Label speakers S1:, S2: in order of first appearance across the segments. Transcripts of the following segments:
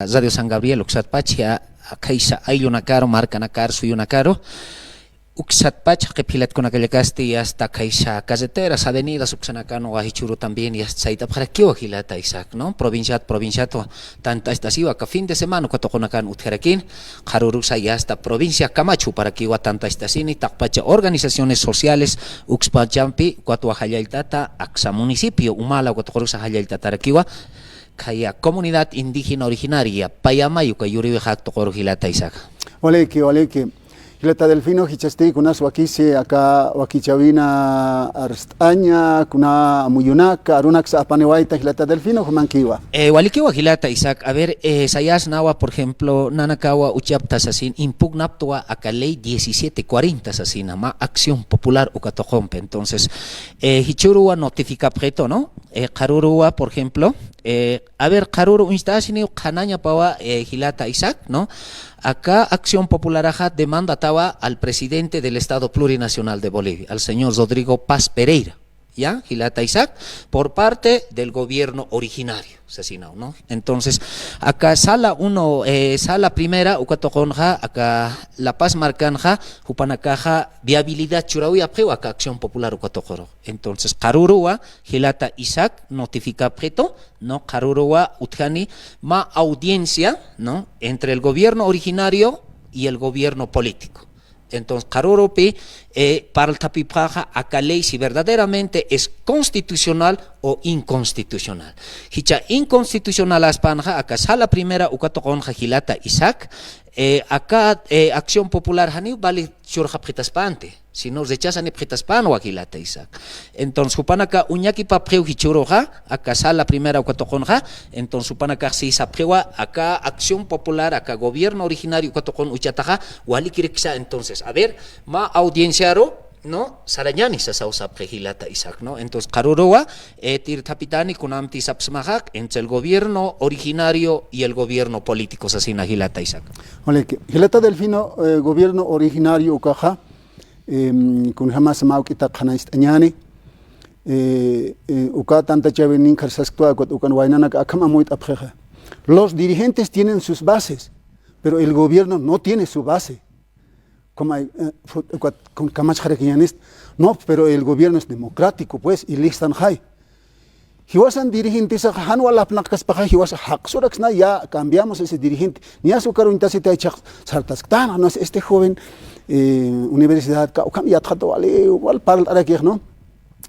S1: Radio San Gabriel uksatpacha kaisa ayunakaro marcanakar suyunakaro uksatpacha kepilat konakalakasti hasta kaisa carreteras avenidas uksanakano wahichuru también y hasta saita para que hilata Isaac no provinciato tanta estasiva que fin de semana kotokonakan utjerakin harurusa y hasta provincia Camacho para que tanta estasini takpacha organizaciones sociales ukspachampi kwatwa hayaitata aksa municipio umala kotokorusa hayaitata rakiwa kaya comunidad indígena originaria Payamayu kayuri hakto korhilata Isaac.
S2: Oleke. Hilata Delfino hichaste kunas wakisi aka wakichavina arstaña kuna amuyunaka arunax apanewaita Hilata Delfino humankiwa.
S1: Walikiwa Hilata Isaac. A ver, sayas nawa por ejemplo nanakawa uchapta sasin impugnaptua aka ley 1740 sasina ma acción popular ukatokompe. Entonces, hichurua notifica preto, ¿no? Karurua por ejemplo a ver, Karuru instasini kananya pawa Hilata Isaac, ¿no? Acá Acción Popular Ajá demanda al presidente del Estado Plurinacional de Bolivia, al señor Rodrigo Paz Pereira, ¿ya? Hilata Isaac, por parte del gobierno originario, asesinado, ¿no? Entonces, acá sala primera, ukatokonja, acá La Paz Marcanja, Jupanakaja, viabilidad churauya preo, acá Acción Popular ukatokoro. Entonces, Karurua, Hilata Isaac, notifica preto, ¿no? Karurua, Utjani, ma audiencia, ¿no? Entre el gobierno originario y el gobierno político. Entonces, Karurupi, para el tapipaja, acá ley si verdaderamente es constitucional o inconstitucional. Hicha inconstitucional aspanja, acá sala primera, ukatokonja Hilata Isaac, acá Acción Popular, hani vale churja pritaspante. Si nos rechazan y pretaspan o Hilata Isaac. Entonces, supanaka uñaki pa preu hichuroja, acá sala primera ukatokonja, entonces supanaka si sa prewa, acá Acción Popular, acá gobierno originario ukatokon uchataja, walikiriksa. Entonces, a ver, ma audienciaro, ¿no? Sarañani sa sausa prehilata Isaac, ¿no? Entonces, Karuroa, tirtapitani kunamti sapsmahak entre el gobierno originario y el gobierno político, sasina Hilata Isaac.
S2: Oleke, Hilata Delfino, gobierno originario ukaja, kun jamás maukita khanaistañani uka tanta chavenin karsastua ukan wainanak akama muit apjeja. Los dirigentes tienen sus bases, pero el gobierno no tiene su base. Con Kamach no, pero el gobierno es democrático, pues, y listan hay. Hiwasan dirigentes a Hanwa la Placas Paja, Hiwas Haxuraxna, ya cambiamos ese dirigente. Ni a su caro intasita y Sartasctana, no es este joven universidad, ya trato vale igual para el ¿no?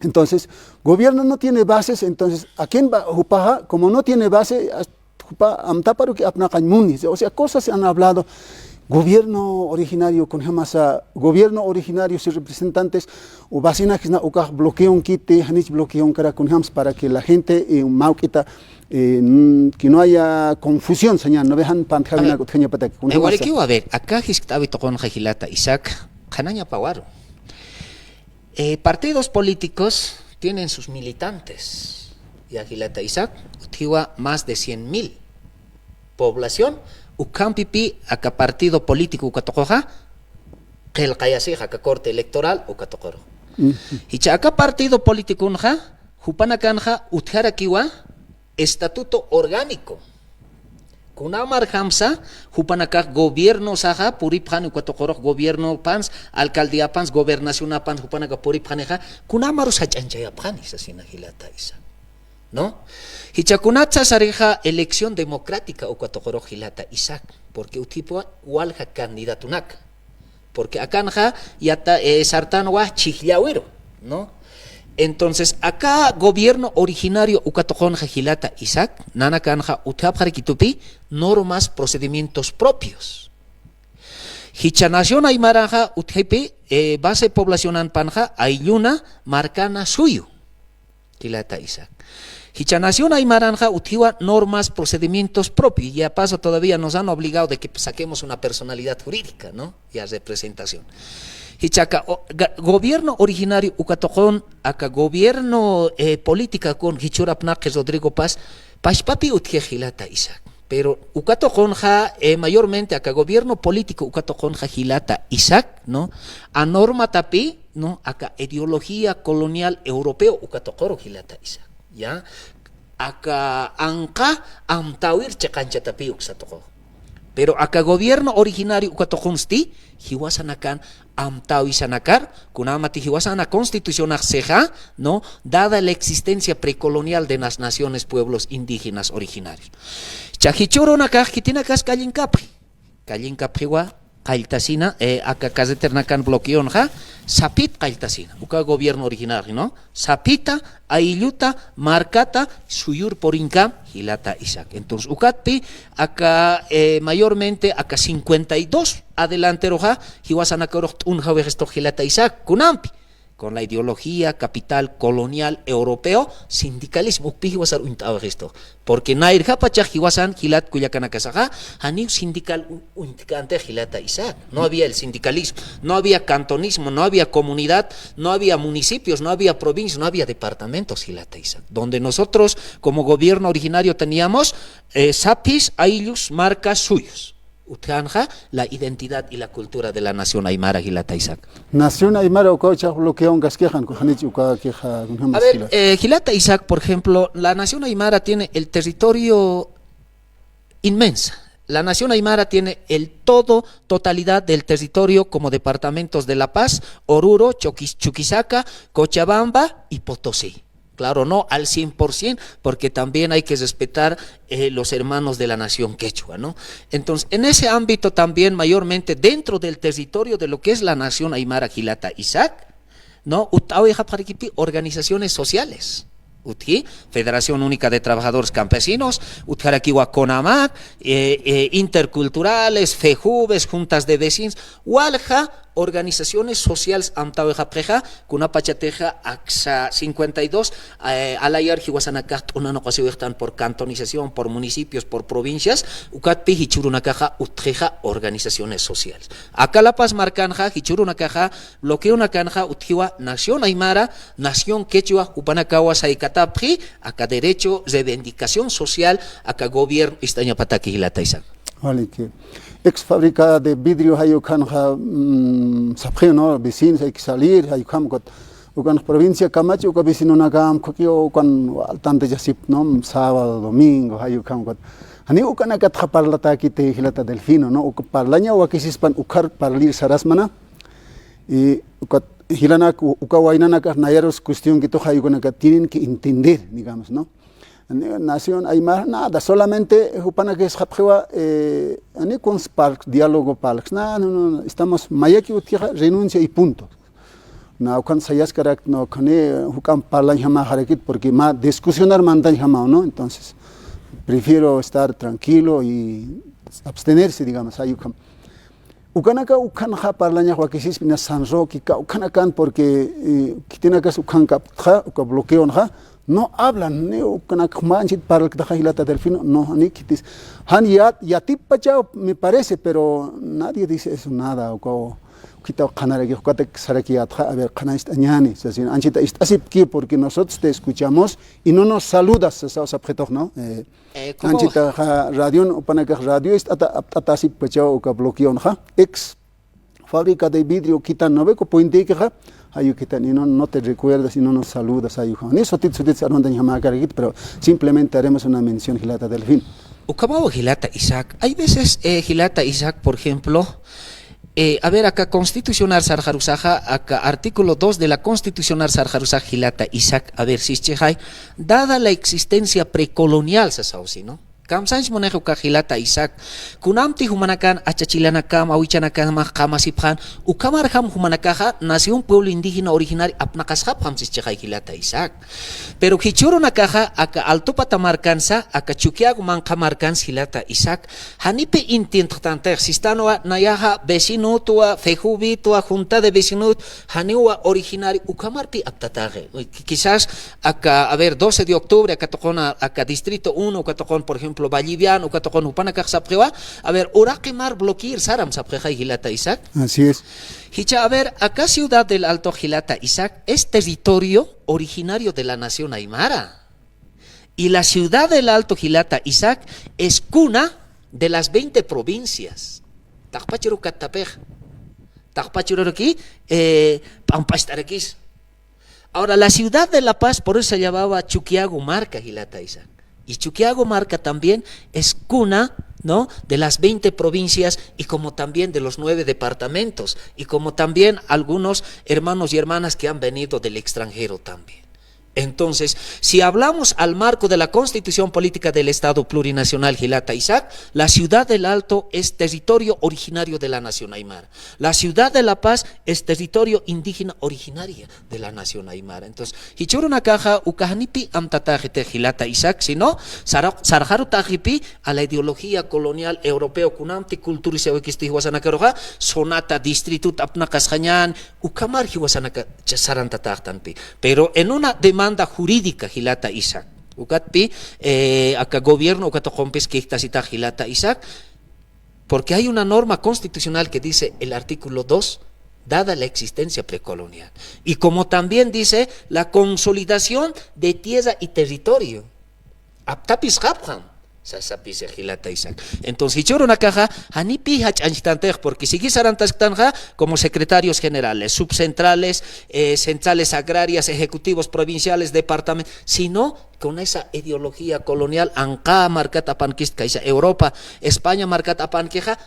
S2: Entonces, gobierno no tiene bases, entonces, ¿a quién va Jupaja? Como no tiene base, Amtaparu que Apnacañmunis, o sea, cosas se han hablado. Gobierno originario con jamasa gobierno originario sus representantes o vecinas que bloquean un kit hanich bloquean cara con hams para que la gente mauquita que no haya confusión señal no dejan pantalla coteña para que
S1: igual que a ver acá histabi tokon Hilata Isaac Canaña Pawaro partidos políticos tienen sus militantes y Hilata Isaac tiwa más de 100,000 población ukampipi aka partido político ukatokoja qel qayasija aka corte electoral ukatokoro hicha aka partido político unja hupanakanja utjarakiwa estatuto orgánico kunamar hamsa hupanaka gobierno saja puriphan ukatokoro gobierno pans alcaldía pans gobernación pans hupanaka puriphaneja kunamaru sachanchaya phanis asina Hilata Isaac, ¿no? Hichakunatsa sareja elección democrática o cuatro Hilata Isaac, porque utipo walja candidatunak, porque acá yata sartanwa chihlawero, ¿no? Entonces, acá gobierno originario ukatojonja Hilata Isaac, nanakanja utapjarikitupi normas procedimientos propios. Hichanación aymaraja utjepe base poblacional panja ayuna marcana suyo. Hilata Isaac. Hichanación Aymaranja utiwa normas, procedimientos propios. Ya paso todavía nos han obligado de que saquemos una personalidad jurídica, ¿no? Ya representación. Hichaka gobierno originario ukatokon acá gobierno política con Hichurapnaque Rodrigo Paz, Pashpapi utje Hilata Isaac. Pero ukatokonja mayormente acá gobierno político ukatokonja Hilata Isaac, ¿no? A norma tapi, ¿no? Acá ideología colonial europeo ukatokoro Hilata Isaac. ¿Ya? acá anka amtawir chekanchatapiuk satoko. Pero acá gobierno originario ukatokunsti hiwasanakan amtawisanacar kunamati hiwasana constitución seja, no, dada la existencia precolonial de las naciones pueblos indígenas originarios. Chahichoro nakaj kitinakas kallinkapri Kailtasina, acá caseternacan bloqueonja, sapit kailtasina, uka gobierno originario, ¿no? Sapita, ailluta, marcata, suyur por incam, hilata Isaac. Entonces, ukatpi, acá mayormente, acá 52 adelanteroja, hiwasanakorocht unja vegesto hilata Isaac, kunampi. Con la ideología capital colonial europeo, sindicalismo pihiwasar esto. Porque nair hapachaj hiwasan hilat kuyakanakasaja, hanil sindical unticante hilata Isaac. No había el sindicalismo, no había cantonismo, no había comunidad, no había municipios, no había provincias, no había departamentos hilata Isaac. Donde nosotros como gobierno originario teníamos sapis, ailus, marcas suyos. Utjanja, la identidad y la cultura de la nación aymara Gilata Isaac.
S2: Nación aymara uka bloqueon gasquejan kujanich uka queja.
S1: A ver, Gilata Isaac, por ejemplo, la nación aymara tiene el territorio inmensa. La nación aymara tiene totalidad del territorio como departamentos de La Paz, Oruro, Chuquisaca, Cochabamba y Potosí. Claro, no al 100%, porque también hay que respetar los hermanos de la nación quechua, ¿no? Entonces, en ese ámbito también, mayormente dentro del territorio de lo que es la nación aymara Gilata Isaac, ¿no? Organizaciones sociales. Federación Única de Trabajadores Campesinos, Utjaraquiwa CONAMAC, interculturales, FEJUVES, juntas de vecinos, Walja, organizaciones sociales amtaweja preja, kunapachateja AXA 52, alayar hiwasanakat unanoqasiwirtan por cantonización, por municipios, por provincias, ukatpi hichurunakaja utjeja organizaciones sociales. Acá La Paz marcanja, hichurunakaja, bloqueunakanja utjiwa nación aymara, nación quechua, upanakawa saikatapri, acá derecho, reivindicación social, acá gobierno, istaña pataki hilata Isaac.
S2: Vale, que ex fábrica de vidrio hay ukanja sapje, no, vecinos hay que salir, hay ukan provincia Camacho, ukan vecino nakam, kokio ukan altante yasip, no, sábado, domingo, hay ukam ani ukan akat parlata kite hilata delfino, no, ukan parlanya wakisispan ukar parlir sarasmana y ukat hilanak ukawainanak nayaros cuestión que toja ukan tienen que entender, digamos, no. Nación aymara nada, solamente upana que es japjewa ani con diálogo parks, no, estamos mayaki utija renuncia y punto. Na ukan sayas karak no kane hukam parlan jama harakit porque ma discusionar mandan jama, ¿no? Entonces prefiero estar tranquilo y abstenerse, digamos, ahí ukam. Ukanaka ukan ha parlanya wakisis bina sanro kika ukanakan porque kitinakas ukan kapja uka bloqueon ha no hablan, no manchit para el Hilata Delfino, no, ni quitis. Han yatip pachao me parece, pero nadie dice eso nada. O quita canara que jucate sarakiat, a ver, canast añani, anchita así porque nosotros te escuchamos y no nos saludas, esos objetos, ¿no? Anchita radio, panaka radio, atasip pachao o bloqueon, ex fábrica de vidrio, quitan no veco, puente que hay que no te recuerdas y no nos saludas ahí, eso pero simplemente haremos una mención Gilata del fin.
S1: Ucabao Gilata Isaac, hay veces Gilata Isaac, por ejemplo, a ver, acá Constitucional Sarjarusaja, acá artículo 2 de la Constitucional Sarjarusaja Gilata Isaac, a ver si es dada la existencia precolonial, ¿no? Kamsanch monejo Gilata Isaac, kunamti humanakan, achachilanakam, awichanakam, kamasiphan, ukamarham humanakaja, nació un pueblo indígena originario, apnakashap hamsichajay Gilata Isaac. Pero Hichuro nakaja, aka altopatamarkansa, aka chukiag mankamarkans Gilata Isaac, hanipe intentante, sistanoa, nayaja, vecino tua, fejubi tua, junta de vecinos, haniwa originario, ukamarpi aptataje. Quizás, acá, a ver, 12 de octubre, acá tocona, acá distrito 1, acá tocon, por ejemplo, Boliviano, Catocon, Upanacaj Saprewa, a ver, Uraquimar bloquear Saram Sapreja y Gilata Isaac.
S2: Así es.
S1: Hicha, a ver, acá Ciudad del Alto Gilata Isaac es territorio originario de la nación aymara. Y la Ciudad del Alto Gilata Isaac es cuna de las 20 provincias. Tajpachiro Catapej, Tajpachiro aquí, Pampastaraquis. Ahora, la ciudad de La Paz, por eso se llamaba Chuquiago-Marca, Gilata Isaac. Y Chuquiago-Marca también es cuna, ¿no?, de las 20 provincias y como también de los 9 departamentos y como también algunos hermanos y hermanas que han venido del extranjero también. Entonces, si hablamos al marco de la Constitución Política del Estado Plurinacional Gilata Isaac, la ciudad del Alto es territorio originario de la nación aymara. La ciudad de La Paz es territorio indígena originaria de la nación aymara. Entonces, hichuruna caja ukahnipi amtatajete Gilata Isaac, sino sarjaru tajipi a la ideología colonial europeo kunamti kulturi sewekisti hiwasanakaroja sonata distritu tapnakasjañan ukamar hiwasanaka sarantatajtanpi. Pero en una demanda jurídica Gilata Isaac. Ukatpi, acá gobierno, ukatojompes que está Gilata Isaac, porque hay una norma constitucional que dice el artículo 2, dada la existencia precolonial. Y como también dice la consolidación de tierra y territorio. Aptapis Japhan. Entonces, porque si como secretarios generales, subcentrales, centrales agrarias, ejecutivos provinciales, departamentos, sino con esa ideología colonial, Anka marcata panquista, Europa, España marcata panqueja,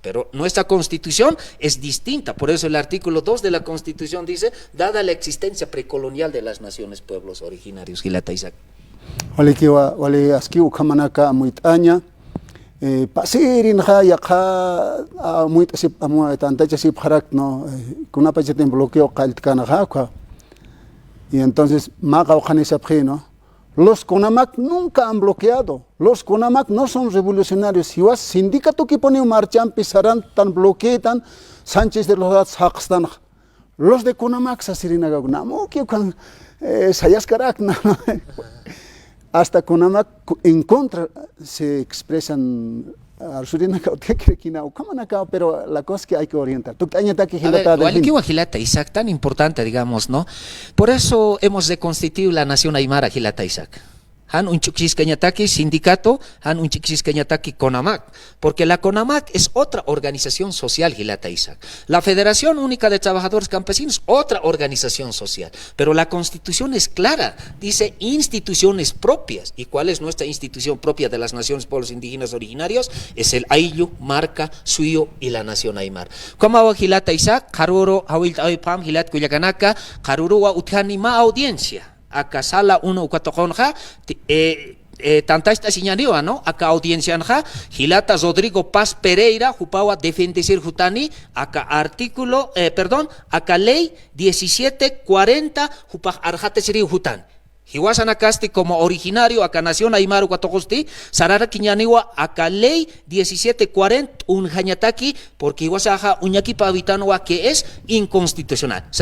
S1: pero nuestra constitución es distinta, por eso el artículo 2 de la constitución dice, dada la existencia precolonial de las naciones, pueblos originarios, Gilata Isaac.
S2: Wale aski ukamanaka muitaña pasirin ha yakha muit sip amu tantacha sip harak no kuna pacheten bloqueo qaltkana ha y entonces maga no los CONAMAC nunca han bloqueado, los CONAMAC no son revolucionarios. Si vas sindicato que pone un marchan pisarán tan bloquean Sánchez de los Hakstan los de CONAMAC sasirina namo que kan sayas karak no. Hasta CONAMAC en contra se expresan pero la cosa es que hay que orientar.
S1: Gilata Isaac, tan importante, digamos, ¿no? Por eso hemos reconstituido la nación aymara, Gilata Isaac. Han un Chuquiscañataki sindicato, han un Chuquiscañataki CONAMAC, porque la CONAMAC es otra organización social, Gilata Isaac. La Federación Única de Trabajadores Campesinos, otra organización social. Pero la Constitución es clara, dice instituciones propias. ¿Y cuál es nuestra institución propia de las naciones pueblos indígenas originarios? Es el Ayllu, Marca, Suyo y la nación aymara. Como Gilata Isaac, Karuro, Hawil Pam, Gilat Kuyakanaka, Karuro wa Utjanima audiencia. Acá sala uno ukatojonja tanta esta señalía, ¿no? Acá audiencia anja Gilata Rodrigo Paz Pereira jupawa defendecer jutani acá artículo acá ley 1740 jupaj arjate seri jutan Hiwasanakasti como originario acá nación Aymaru Cuatocosti, Sarara Quiñaniwa acá ley 1740 un jañataki porque Hiwasaja uñaki pavitanoa que es inconstitucional.